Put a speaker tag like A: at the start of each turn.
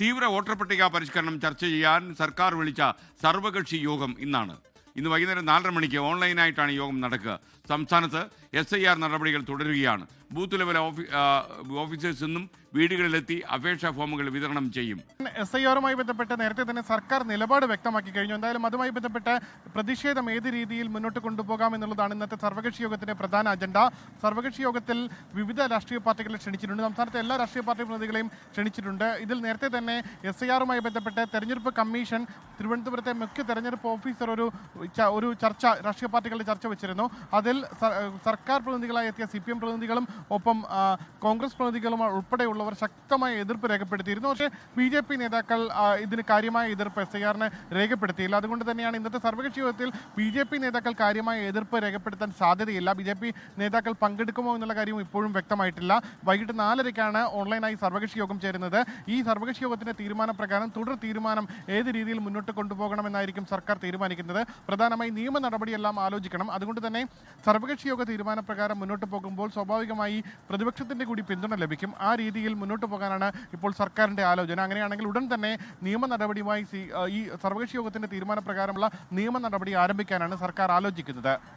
A: തീവ്ര വോട്ടർ പട്ടിക പരിഷ്കരണം ചർച്ച ചെയ്യാൻ സർക്കാർ വിളിച്ച സർവകക്ഷി യോഗം ഇന്ന് വൈകുന്നേരം 4:30 മണിക്ക് ഓൺലൈനായിട്ടാണ് യോഗം നടക്കുക. സംസ്ഥാനത്ത് SIR നടപടികൾ തുടരുകയാണ്. ബൂത്ത് ലെവൽ ഓഫീസേഴ്സ് നിന്നും വീടുകളിലെത്തി അപേക്ഷാ ഫോമുകൾ വിതരണം ചെയ്യും.
B: SIR-മായി ബന്ധപ്പെട്ട് നേരത്തെ തന്നെ സർക്കാർ നിലപാട് വ്യക്തമാക്കി കഴിഞ്ഞു. എന്തായാലും അതുമായി ബന്ധപ്പെട്ട് പ്രതിഷേധം ഏത് രീതിയിൽ മുന്നോട്ട് കൊണ്ടുപോകാം എന്നുള്ളതാണ് ഇന്നത്തെ സർവകക്ഷി യോഗത്തിന്റെ പ്രധാന അജണ്ട. സർവകക്ഷി യോഗത്തിൽ വിവിധ രാഷ്ട്രീയ പാർട്ടികളെ ക്ഷണിച്ചിട്ടുണ്ട്. സംസ്ഥാനത്തെ എല്ലാ രാഷ്ട്രീയ പാർട്ടി പ്രതിനിധികളെയും ക്ഷണിച്ചിട്ടുണ്ട്. ഇതിൽ നേരത്തെ തന്നെ SIR-മായി ബന്ധപ്പെട്ട് തെരഞ്ഞെടുപ്പ് കമ്മീഷൻ തിരുവനന്തപുരത്തെ മുഖ്യ തെരഞ്ഞെടുപ്പ് ഓഫീസർ ഒരു ചർച്ച രാഷ്ട്രീയ പാർട്ടികളുടെ ചർച്ച വെച്ചിരുന്നു. അതിൽ സർക്കാർ പ്രതിനിധികളായി എത്തിയ CPM പ്രതിനിധികളും ഒപ്പം കോൺഗ്രസ് പ്രതിനിധികളും ഉൾപ്പെടെയുള്ളവർ ശക്തമായ എതിർപ്പ് രേഖപ്പെടുത്തിയിരുന്നു. പക്ഷേ BJP നേതാക്കൾ ഇതിന് കാര്യമായ എതിർപ്പ് SIR-ന് രേഖപ്പെടുത്തിയില്ല. അതുകൊണ്ട് തന്നെയാണ് ഇന്നത്തെ സർവകക്ഷി യോഗത്തിൽ BJP നേതാക്കൾ കാര്യമായ എതിർപ്പ് രേഖപ്പെടുത്താൻ സാധ്യതയില്ല. BJP നേതാക്കൾ പങ്കെടുക്കുമോ എന്നുള്ള കാര്യവും ഇപ്പോഴും വ്യക്തമായിട്ടില്ല. വൈകിട്ട് 4:30-ക്കാണ് ഓൺലൈനായി സർവകക്ഷി യോഗം ചേരുന്നത്. ഈ സർവകക്ഷി യോഗത്തിന്റെ തീരുമാനപ്രകാരം തുടർ തീരുമാനം ഏത് രീതിയിൽ മുന്നോട്ട് കൊണ്ടുപോകണമെന്നായിരിക്കും സർക്കാർ തീരുമാനിക്കുന്നത്. പ്രധാനമായി നിയമ നടപടിയെല്ലാം ആലോചിക്കണം. അതുകൊണ്ട് തന്നെ സർവകക്ഷി യോഗ തീരുമാനപ്രകാരം മുന്നോട്ട് പോകുമ്പോൾ സ്വാഭാവികമായി പ്രതിപക്ഷത്തിന്റെ കൂടി പിന്തുണ ലഭിക്കും. ആ രീതിയിൽ മുന്നോട്ട് പോകാനാണ് ഇപ്പോൾ സർക്കാരിന്റെ ആലോചന. അങ്ങനെയാണെങ്കിൽ ഉടൻ തന്നെ നിയമ നടപടിയുമായി ഈ സർവകക്ഷി യോഗത്തിന്റെ തീരുമാനപ്രകാരമുള്ള നിയമ നടപടി ആരംഭിക്കാനാണ് സർക്കാർ ആലോചിക്കുന്നത്.